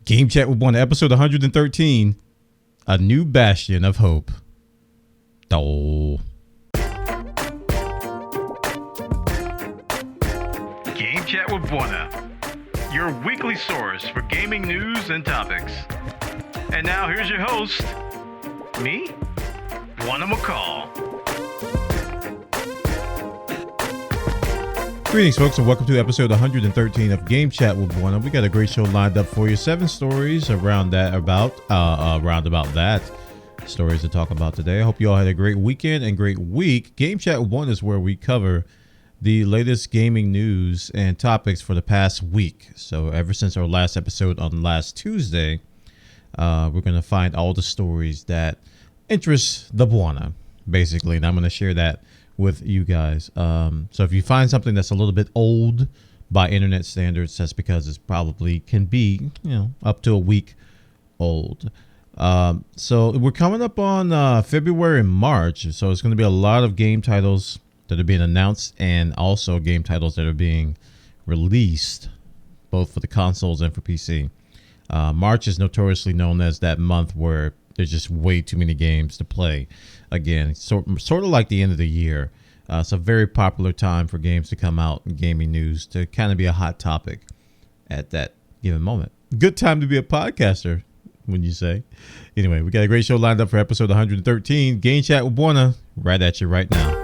Game Chat with Bwana, episode 113, a new bastion of hope. Oh. Game Chat with Bwana, your weekly source for gaming news and topics. And now here's your host, me, Bwana McCall. Greetings, folks, and welcome to episode 113 of Game Chat with Bwana. We got a great show lined up for you. 7 stories around that stories to talk about today. I hope you all had a great weekend and great week. Game Chat with Bwana is where we cover the latest gaming news and topics for the past week. So ever since our last episode on last Tuesday, we're going to find all the stories that interest the Bwana, basically, and I'm going to share that with you guys. So if you find something that's a little bit old by internet standards, that's because it's probably can be, up to a week old. So we're coming up on February and March. So it's going to be a lot of game titles that are being announced and also game titles that are being released, both for the consoles and for PC. March is notoriously known as that month where there's just way too many games to play. Again, sort of like the end of the year. It's a very popular time for games to come out and gaming news to kind of be a hot topic at that given moment. Good time to be a podcaster, wouldn't you say? Anyway, we got a great show lined up for episode 113. Game Chat with Bwana, right at you right now.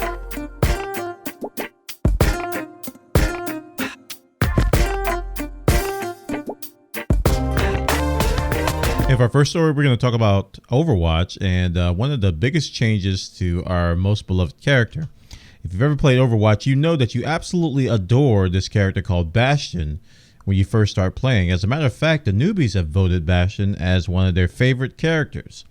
And for our first story, we're going to talk about Overwatch and one of the biggest changes to our most beloved character. If you've ever played Overwatch, you know that you absolutely adore this character called Bastion when you first start playing. As a matter of fact, the newbies have voted Bastion as one of their favorite characters.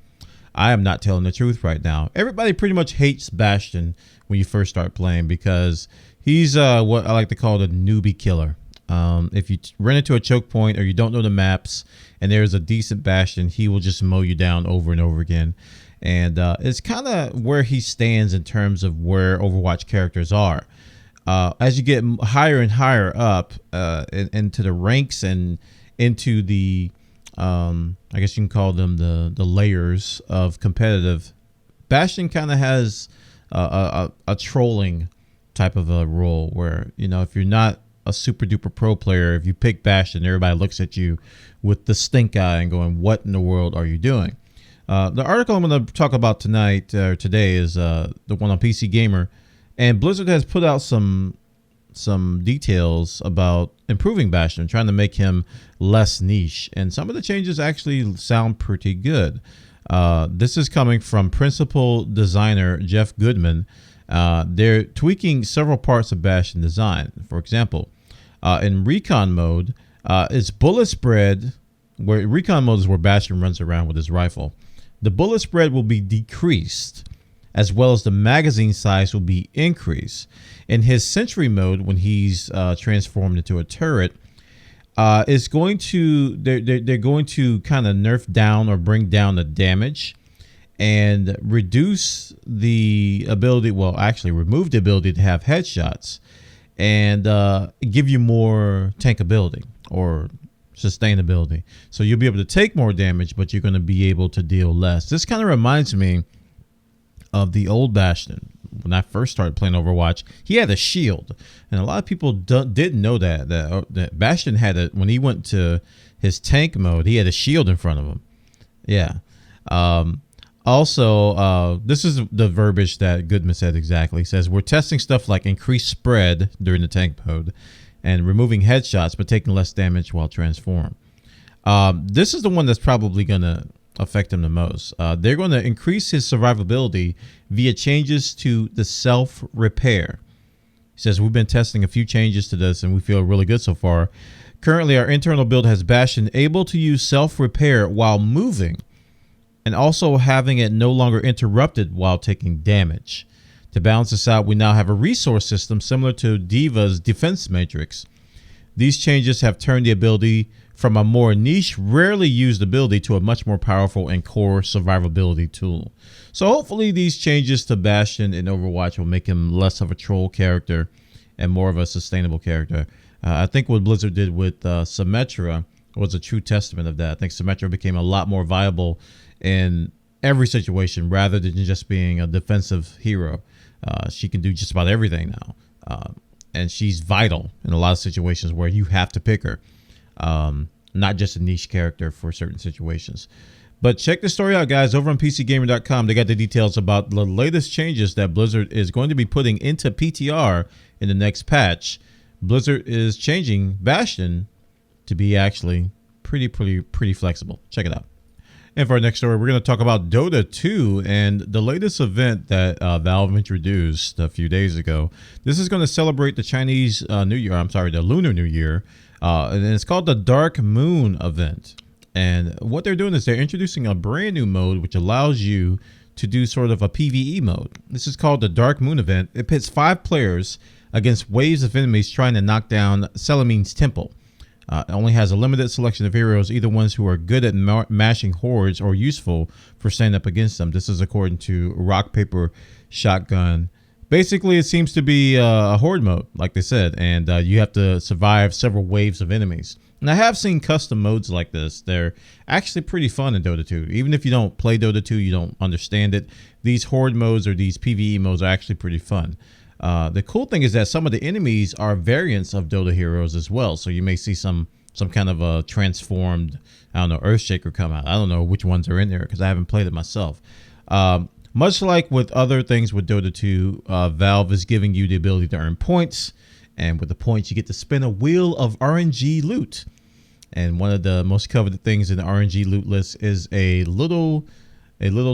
I am not telling the truth right now. Everybody pretty much hates Bastion when you first start playing because he's what I like to call the newbie killer. If you run into a choke point or you don't know the maps and there's a decent Bastion, he will just mow you down over and over again. And it's kind of where he stands in terms of where Overwatch characters are. As you get higher and higher up into the ranks and into the, I guess you can call them the layers of competitive, Bastion kind of has a trolling type of a role where, if you're not a super duper pro player, if you pick Bastion, everybody looks at you with the stink eye and going, what in the world are you doing? The article I'm going to talk about today is the one on PC Gamer, and Blizzard has put out some details about improving Bastion, trying to make him less niche, and some of the changes actually sound pretty good. This is coming from principal designer Jeff Goodman. They're tweaking several parts of Bastion design. For example, in recon mode, it's bullet spread, where recon mode is where Bastion runs around with his rifle. The bullet spread will be decreased, as well as the magazine size will be increased. In his sentry mode, when he's transformed into a turret, they're going to kind of nerf down or bring down the damage and reduce the ability, remove the ability to have headshots and give you more tankability or sustainability. So you'll be able to take more damage, but you're going to be able to deal less. This kind of reminds me of the old Bastion. When I first started playing Overwatch, he had a shield, and a lot of people didn't know that Bastion had when he went to his tank mode, he had a shield in front of him. Yeah. Also, this is the verbiage that Goodman said exactly. He says, we're testing stuff like increased spread during the tank mode and removing headshots, but taking less damage while transformed. This is the one that's probably going to affect him the most. They're going to increase his survivability via changes to the self-repair. He says, we've been testing a few changes to this, and we feel really good so far. Currently, our internal build has Bastion able to use self-repair while moving, and also having it no longer interrupted while taking damage. To balance this out, we now have a resource system similar to D.Va's defense matrix. These changes have turned the ability from a more niche, rarely used ability to a much more powerful and core survivability tool. So hopefully these changes to Bastion in Overwatch will make him less of a troll character and more of a sustainable character. I think what Blizzard did with Symmetra was a true testament of that. I think Symmetra became a lot more viable in every situation rather than just being a defensive hero. She can do just about everything now. And she's vital in a lot of situations where you have to pick her. Not just a niche character for certain situations. But check the story out, guys, over on PCGamer.com. They got the details about the latest changes that Blizzard is going to be putting into PTR in the next patch. Blizzard is changing Bastion to be actually pretty flexible. Check it out. And for our next story, we're going to talk about Dota 2 and the latest event that Valve introduced a few days ago. This is going to celebrate the Chinese New Year. I'm sorry, the Lunar New Year. And it's called the Dark Moon event. And what they're doing is they're introducing a brand new mode which allows you to do sort of a PvE mode. This is called the Dark Moon event. It pits 5 players against waves of enemies trying to knock down Selamine's temple. It only has a limited selection of heroes, either ones who are good at mashing hordes or useful for standing up against them. This is according to Rock, Paper, Shotgun. Basically, it seems to be a horde mode, like they said, and you have to survive several waves of enemies. And I have seen custom modes like this. They're actually pretty fun in Dota 2. Even if you don't play Dota 2, you don't understand it, these horde modes or these PvE modes are actually pretty fun. The cool thing is that some of the enemies are variants of Dota heroes as well. So you may see some kind of a transformed, I don't know, Earthshaker come out. I don't know which ones are in there because I haven't played it myself. Much like with other things with Dota 2, Valve is giving you the ability to earn points. And with the points, you get to spin a wheel of RNG loot. And one of the most coveted things in the RNG loot list is a little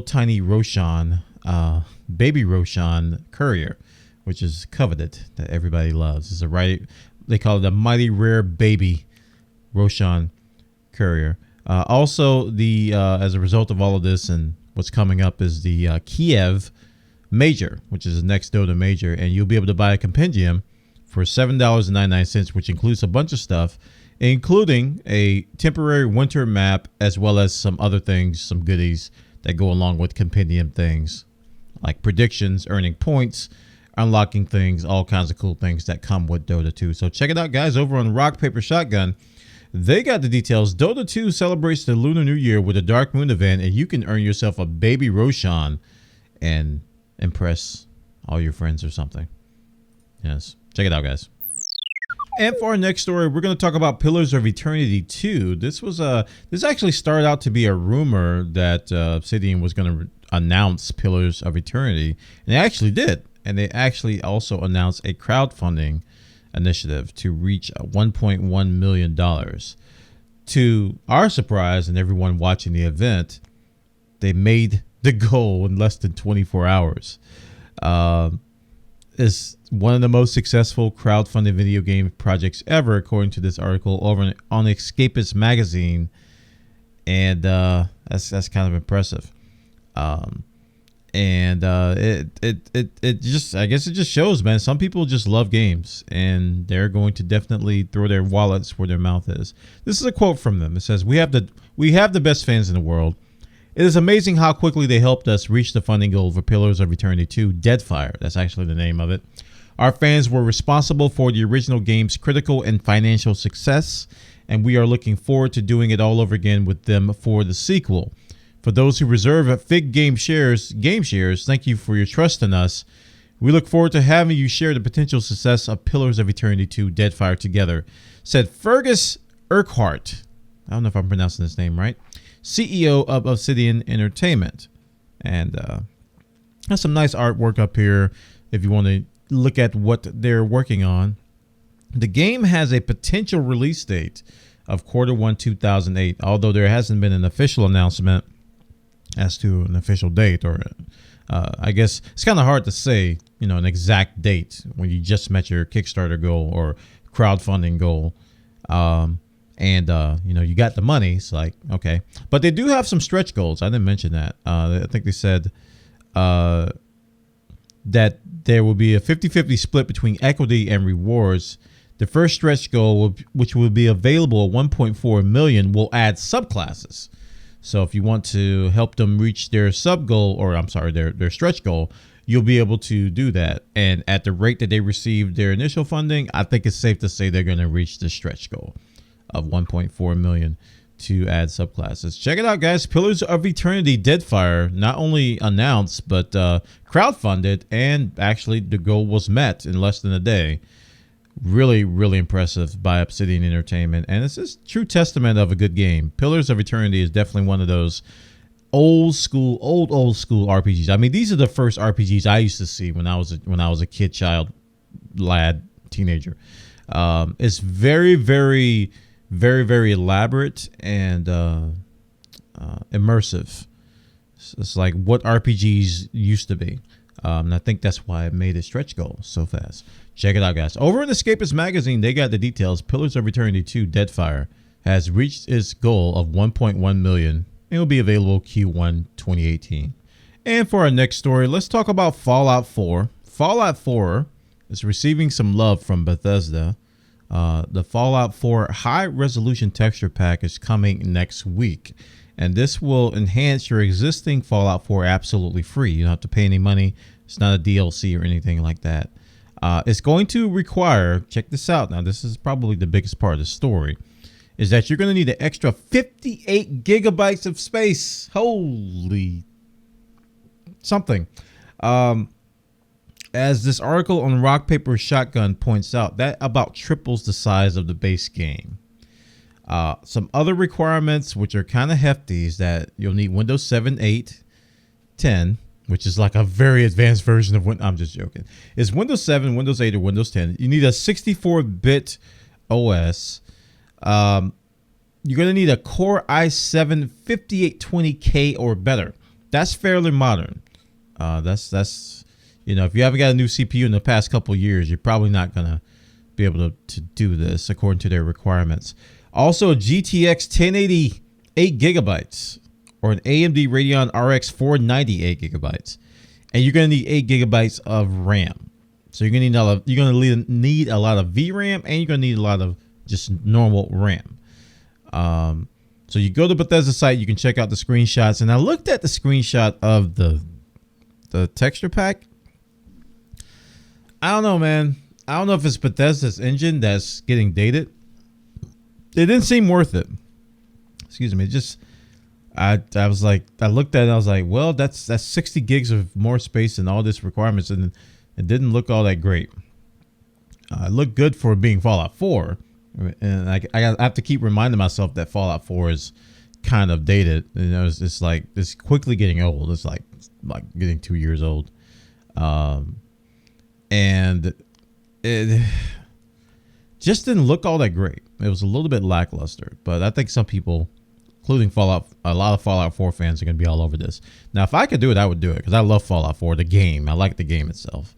tiny Roshan, baby Roshan courier, which is coveted, that everybody loves. It's they call it a mighty rare baby Roshan courier. Also, as a result of all of this and what's coming up is the Kiev Major, which is the next Dota Major, and you'll be able to buy a compendium for $7.99, which includes a bunch of stuff, including a temporary winter map, as well as some other things, some goodies that go along with compendium things, like predictions, earning points, unlocking things, all kinds of cool things that come with Dota 2. So check it out, guys, over on Rock, Paper, Shotgun. They got the details. Dota 2 celebrates the Lunar New Year with a Dark Moon event, and you can earn yourself a baby Roshan and impress all your friends or something. Yes. Check it out, guys. And for our next story, we're going to talk about Pillars of Eternity 2. This actually started out to be a rumor that Obsidian was going to announce Pillars of Eternity, and they actually did. And they actually also announced a crowdfunding initiative to reach $1.1 million. To our surprise and everyone watching the event, they made the goal in less than 24 hours. Is one of the most successful crowdfunded video game projects ever, according to this article over on Escapist magazine, and that's kind of impressive. It just, I guess it just shows, man, some people just love games and they're going to definitely throw their wallets where their mouth is. This is a quote from them. It says, we have the best fans in the world. It is amazing how quickly they helped us reach the funding goal for Pillars of Eternity 2, Deadfire. That's actually the name of it. Our fans were responsible for the original game's critical and financial success, and we are looking forward to doing it all over again with them for the sequel. For those who reserve Fig game shares, thank you for your trust in us. We look forward to having you share the potential success of Pillars of Eternity 2, Deadfire together, said Fergus Urquhart. I don't know if I'm pronouncing his name right. CEO of Obsidian Entertainment. And there's some nice artwork up here if you want to look at what they're working on. The game has a potential release date of Q1 2008, although there hasn't been an official announcement as to an official date, or I guess it's kind of hard to say, an exact date when you just met your Kickstarter goal or crowdfunding goal. You got the money. It's like, okay. But they do have some stretch goals. I didn't mention that. I think they said that there will be a 50-50 split between equity and rewards. The first stretch goal, which will be available at 1.4 million, will add subclasses. So if you want to help them reach their their stretch goal, you'll be able to do that. And at the rate that they received their initial funding, I think it's safe to say they're going to reach the stretch goal. of 1.4 million to add subclasses. Check it out, guys. Pillars of Eternity Deadfire not only announced, but crowdfunded, and actually the goal was met in less than a day. Really, really impressive by Obsidian Entertainment, and it's a true testament of a good game. Pillars of Eternity is definitely one of those old school RPGs. I mean, these are the first RPGs I used to see when I was a kid, child, lad, teenager. It's very, very, very, very elaborate and immersive. It's like what RPGs used to be. And I think that's why it made its stretch goal so fast. Check it out, guys. Over in Escapist Magazine, they got the details. Pillars of Eternity 2 Deadfire has reached its goal of 1.1 million. It will be available Q1 2018. And for our next story, let's talk about Fallout 4. Fallout 4 is receiving some love from Bethesda. The Fallout 4 high-resolution texture pack is coming next week. And this will enhance your existing Fallout 4 absolutely free. You don't have to pay any money. It's not a DLC or anything like that. It's going to require, check this out. Now, this is probably the biggest part of the story, is that you're going to need an extra 58 gigabytes of space. Holy something. As this article on Rock Paper Shotgun points out, that about triples the size of the base game. Some other requirements, which are kind of hefty, is that you'll need Windows 7, 8, 10, which is like a very advanced version of Windows. I'm just joking. It's Windows 7, Windows 8, or Windows 10. You need a 64-bit OS. You're going to need a Core i7 5820K or better. That's fairly modern. That's you know, if you haven't got a new CPU in the past couple of years, you're probably not going to be able to do this according to their requirements. Also, a GTX 1080 8 gigabytes or an AMD Radeon RX 490 8 gigabytes. And you're going to need 8 gigabytes of RAM. So you're going to need a lot of VRAM, and you're going to need a lot of just normal RAM. So you go to Bethesda site, you can check out the screenshots. And I looked at the screenshot of the texture pack. I don't know, man. I don't know if it's Bethesda's engine that's getting dated. It didn't seem worth it. Excuse me. It just, I was like, I looked at it and I was like, well, that's 60 gigs of more space and all this requirements, and it didn't look all that great. It looked good for being Fallout 4, and I have to keep reminding myself that Fallout 4 is kind of dated. You know, it's like it's quickly getting old. It's like getting 2 years old, and it just didn't look all that great. It was a little bit lackluster, but I think some people, including a lot of Fallout 4 fans, are going to be all over this. Now, if I could do it, I would do it, because I love Fallout 4, the game. I like the game itself.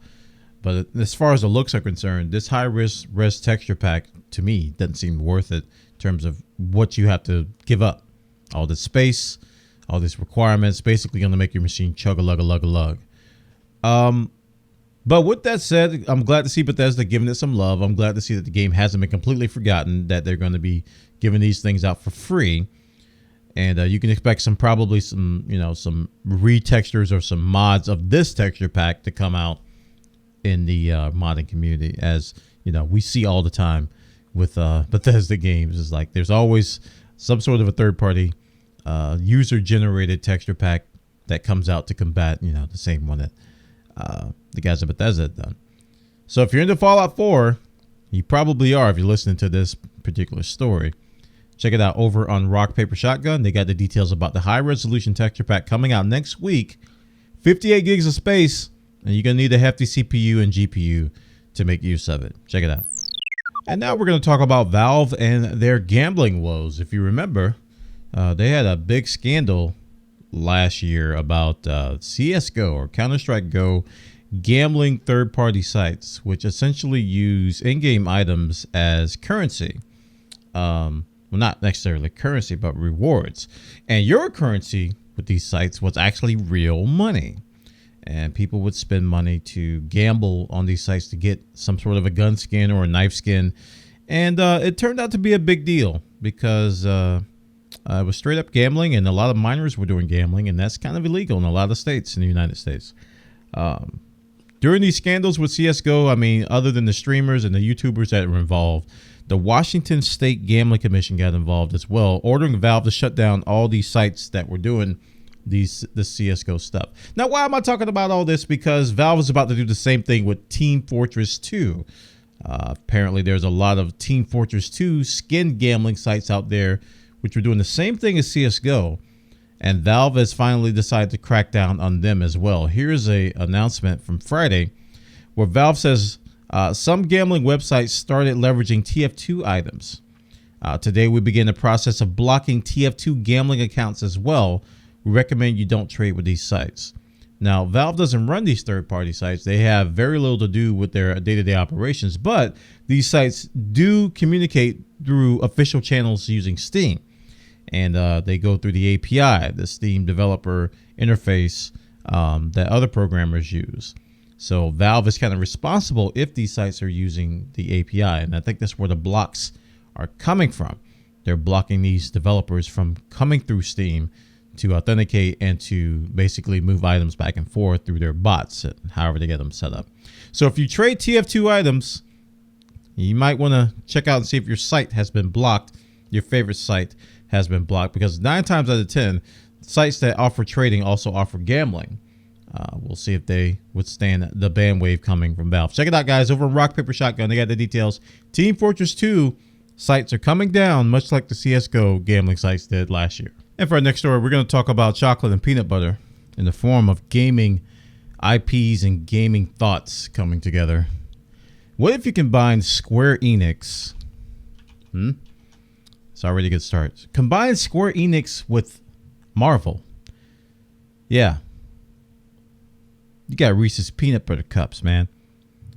But as far as the looks are concerned, this high-res texture pack, to me, doesn't seem worth it in terms of what you have to give up. All this space, all these requirements, basically going to make your machine chug-a-lug-a-lug-a-lug. But with that said, I'm glad to see Bethesda giving it some love. I'm glad to see that the game hasn't been completely forgotten, that they're going to be giving these things out for free. And you can expect probably some retextures or some mods of this texture pack to come out in the modding community, as you know, we see all the time with Bethesda games. Is like there's always some sort of a third-party user-generated texture pack that comes out to combat, you know, the same one that the guys at Bethesda had done. So if you're into Fallout 4, you probably are if you're listening to this particular story. Check it out over on Rock Paper Shotgun. They got the details about the high-resolution texture pack coming out next week. 58 gigs of space, and you're going to need a hefty CPU and GPU to make use of it. Check it out. And now we're going to talk about Valve and their gambling woes. If you remember, they had a big scandal last year about CSGO or Counter-Strike Go gambling third-party sites, which essentially use in-game items as currency. Well, not necessarily currency, but rewards. And your currency with these sites was actually real money. And people would spend money to gamble on these sites to get some sort of a gun skin or a knife skin. And it turned out to be a big deal because it was straight up gambling, and a lot of minors were doing gambling, and that's kind of illegal in a lot of states in the United States. During these scandals with CSGO, I mean, other than the streamers and the YouTubers that were involved, the Washington State Gambling Commission got involved as well, ordering Valve to shut down all these sites that were doing the CSGO stuff. Now, why am I talking about all this? Because Valve is about to do the same thing with Team Fortress 2. Apparently, there's a lot of Team Fortress 2 skin gambling sites out there which were doing the same thing as CSGO. And Valve has finally decided to crack down on them as well. Here's an announcement from Friday where Valve says some gambling websites started leveraging TF2 items. Today, we begin the process of blocking TF2 gambling accounts as well. We recommend you don't trade with these sites. Now, Valve doesn't run these third-party sites. They have very little to do with their day-to-day operations, but these sites do communicate through official channels using Steam. And they go through the API, the Steam developer interface that other programmers use. So Valve is kind of responsible if these sites are using the API. And I think that's where the blocks are coming from. They're blocking these developers from coming through Steam to authenticate and to basically move items back and forth through their bots, and however they get them set up. So if you trade TF2 items, you might want to check out and see if your site has been blocked, your favorite site has been blocked, because 9 times out of 10, sites that offer trading also offer gambling. We'll see if they withstand the ban wave coming from Valve. Check it out, guys, over on Rock, Paper, Shotgun. They got the details. Team Fortress 2 sites are coming down, much like the CSGO gambling sites did last year. And for our next story, we're going to talk about chocolate and peanut butter in the form of gaming IPs and gaming thoughts coming together. What if you combine Square Enix? It's already a good start. Combine Square Enix with Marvel. Yeah. You got Reese's Peanut Butter Cups, man.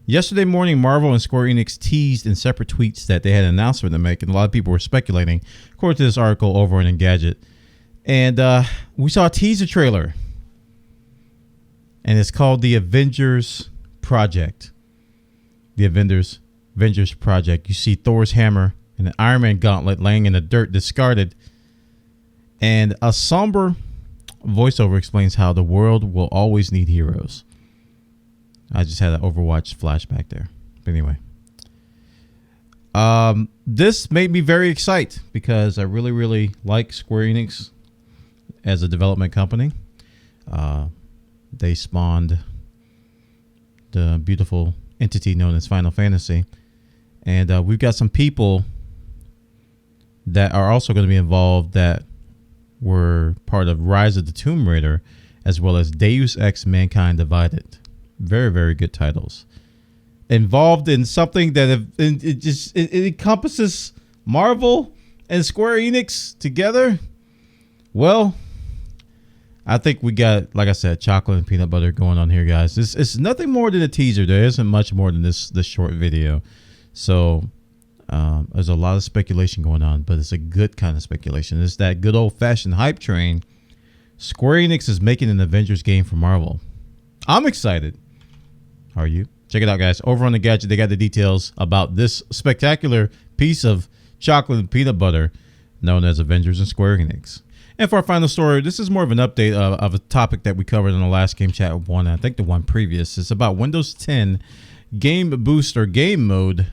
Yesterday morning, Marvel and Square Enix teased in separate tweets that they had an announcement to make, and a lot of people were speculating, according to this article over on Engadget. And we saw a teaser trailer, and it's called the Avengers Project. The Avengers Project. You see Thor's hammer and an Iron Man gauntlet laying in the dirt, discarded. And a somber voiceover explains how the world will always need heroes. I just had an Overwatch flashback there. But anyway. This made me very excited because I really, really like Square Enix as a development company. They spawned the beautiful entity known as Final Fantasy. And we've got some people that are also going to be involved that were part of Rise of the Tomb Raider, as well as Deus Ex Mankind Divided. Very, very good titles. Involved in something that it encompasses Marvel and Square Enix together. Well, I think we got, like I said, chocolate and peanut butter going on here, guys. It's nothing more than a teaser. There isn't much more than this short video. So there's a lot of speculation going on, but it's a good kind of speculation. It's that good old-fashioned hype train. Square Enix is making an Avengers game for Marvel. I'm excited. Are you? Check it out, guys. Over on the gadget, they got the details about this spectacular piece of chocolate and peanut butter known as Avengers and Square Enix. And for our final story, this is more of an update of a topic that we covered in the last Game Chat with Bwana. I think the one previous. It's about Windows 10 Game Booster game mode.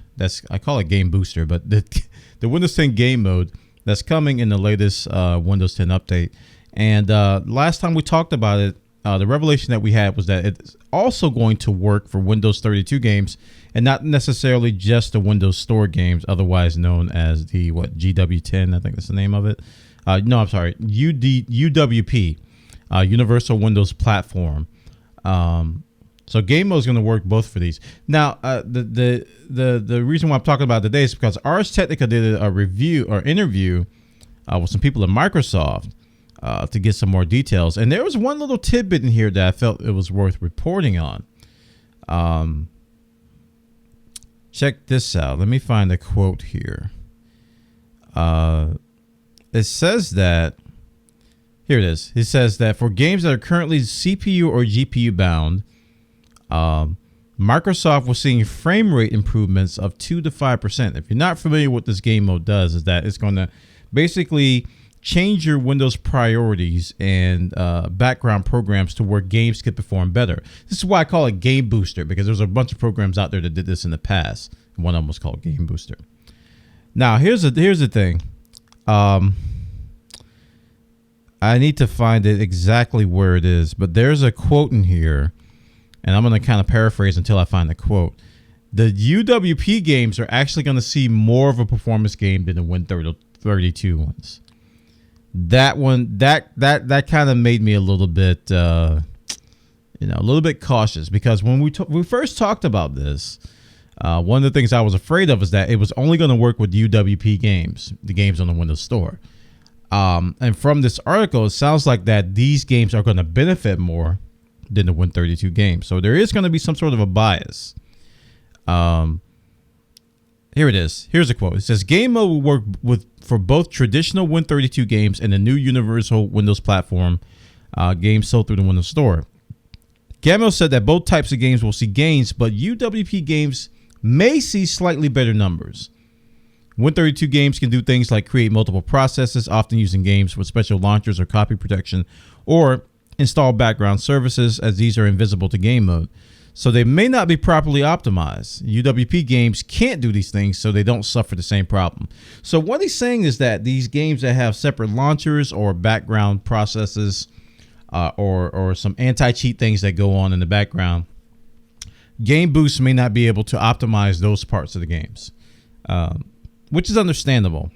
I call it Game Booster, but the Windows 10 game mode that's coming in the latest Windows 10 update. And last time we talked about it, the revelation that we had was that it's also going to work for Windows 32 games and not necessarily just the Windows Store games, otherwise known as the GW10. I think that's the name of it. No, I'm sorry, UWP, Universal Windows Platform. So game mode is going to work both for these. Now, the reason why I'm talking about it today is because Ars Technica did a review or interview with some people at Microsoft to get some more details. And there was one little tidbit in here that I felt it was worth reporting on. Check this out. Let me find a quote here. It says that, here it is. It says that for games that are currently CPU or GPU bound, Microsoft was seeing frame rate improvements of 2 to 5%. If you're not familiar with what this game mode does, is that it's going to basically change your Windows priorities and background programs to where games could perform better. This is why I call it Game Booster, because there's a bunch of programs out there that did this in the past. One of them was called Game Booster. Now, here's the thing. I need to find it exactly where it is, but there's a quote in here, and I'm going to kind of paraphrase until I find the quote. The UWP games are actually going to see more of a performance game than the Win32 ones. That one, that kind of made me a little bit, a little bit cautious, because when we first talked about this, one of the things I was afraid of is that it was only going to work with UWP games, the games on the Windows Store. And from this article, it sounds like that these games are going to benefit more than the Win32 games. So there is going to be some sort of a bias. Here it is. Here's a quote. It says, game mode will work for both traditional Win32 games and the new universal Windows platform games sold through the Windows Store. Gammo said that both types of games will see gains, but UWP games may see slightly better numbers. Win32 games can do things like create multiple processes, often using games with special launchers or copy protection, or install background services, as these are invisible to game mode. So they may not be properly optimized. UWP games can't do these things, so they don't suffer the same problem. So what he's saying is that these games that have separate launchers or background processes or some anti-cheat things that go on in the background, Game Boost may not be able to optimize those parts of the games, which is understandable.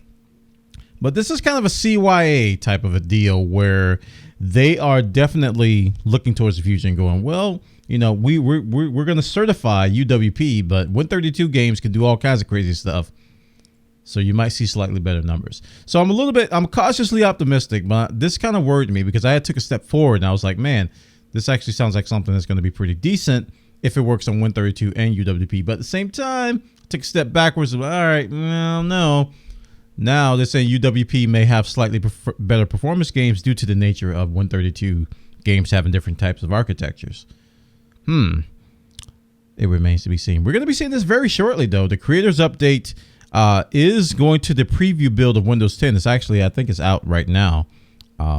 But this is kind of a CYA type of a deal where they are definitely looking towards the future and going, well, we're going to certify UWP, but Win32 games can do all kinds of crazy stuff. So you might see slightly better numbers. So I'm cautiously optimistic, but this kind of worried me because I took a step forward and I was like, man, this actually sounds like something that's going to be pretty decent if it works on Win32 and UWP. But at the same time, I took a step backwards. All right, well, no. Now they're saying UWP may have slightly better performance games due to the nature of Win32 games having different types of architectures. It remains to be seen. We're going to be seeing this very shortly, though. The creators update is going to the preview build of Windows 10. It's actually, I think it's out right now.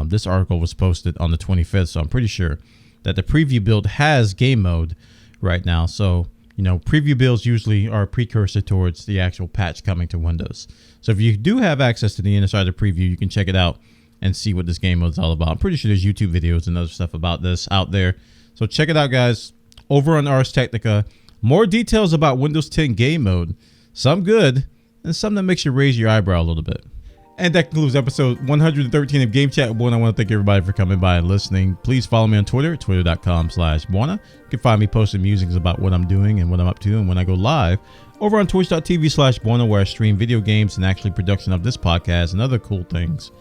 This article was posted on the 25th, so I'm pretty sure that the preview build has game mode right now. So, preview builds usually are a precursor towards the actual patch coming to Windows. So if you do have access to the Insider preview, you can check it out and see what this game mode is all about. I'm pretty sure there's YouTube videos and other stuff about this out there. So check it out, guys. Over on Ars Technica, more details about Windows 10 game mode. Some good and some that makes you raise your eyebrow a little bit. And that concludes episode 113 of Game Chat with Bwana. I want to thank everybody for coming by and listening. Please follow me on Twitter, twitter.com/Bwana. You can find me posting musings about what I'm doing and what I'm up to and when I go live over on twitch.tv/Bwana, where I stream video games and actually production of this podcast and other cool things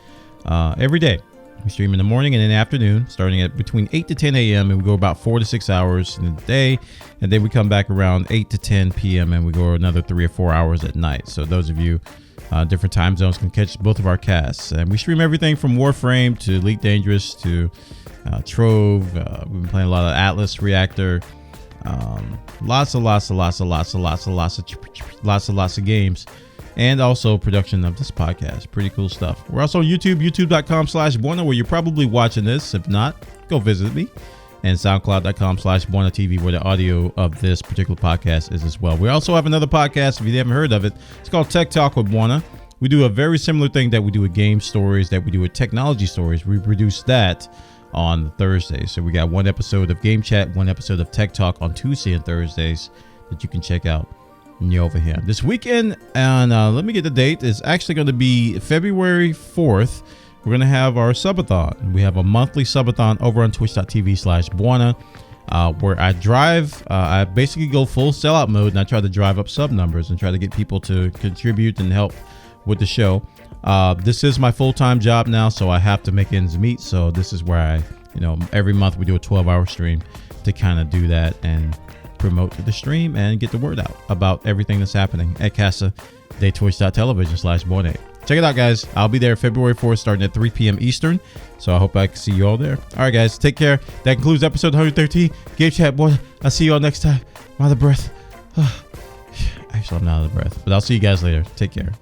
every day. We stream in the morning and in the afternoon, starting at between 8 to 10 a.m. and we go about 4 to 6 hours in the day. And then we come back around 8 to 10 p.m. and we go another 3 or 4 hours at night. So those of you different time zones can catch both of our casts. And we stream everything from Warframe to Elite Dangerous to Trove. We've been playing a lot of Atlas Reactor. Lots of games. And also production of this podcast. Pretty cool stuff. We're also on YouTube, youtube.com/Bwana, where you're probably watching this. If not, go visit me. And soundcloud.com/Bwana TV, where the audio of this particular podcast is as well. We also have another podcast, if you haven't heard of it. It's called Tech Talk with Bwana. We do a very similar thing that we do with game stories, that we do with technology stories. We produce that on Thursdays. So we got one episode of Game Chat, one episode of Tech Talk on Tuesday and Thursdays that you can check out. Over here this weekend, and let me get the date. It's actually going to be February 4th. We're going to have our subathon. We have a monthly subathon over on twitch.tv/Bwana, where I drive. I basically go full sellout mode, and I try to drive up sub numbers and try to get people to contribute and help with the show. This is my full-time job now, so I have to make ends meet. So this is where I, every month we do a 12-hour stream to kind of do that and promote the stream and get the word out about everything that's happening at Casa de Twitch.tv/Bwana. Check it out, guys. I'll be there February 4th starting at 3 p.m. Eastern. So I hope I can see you all there. All right, guys. Take care. That concludes episode 113. Game Chat, boy. I'll see you all next time. I'm out of breath. Actually, I'm not out of breath, but I'll see you guys later. Take care.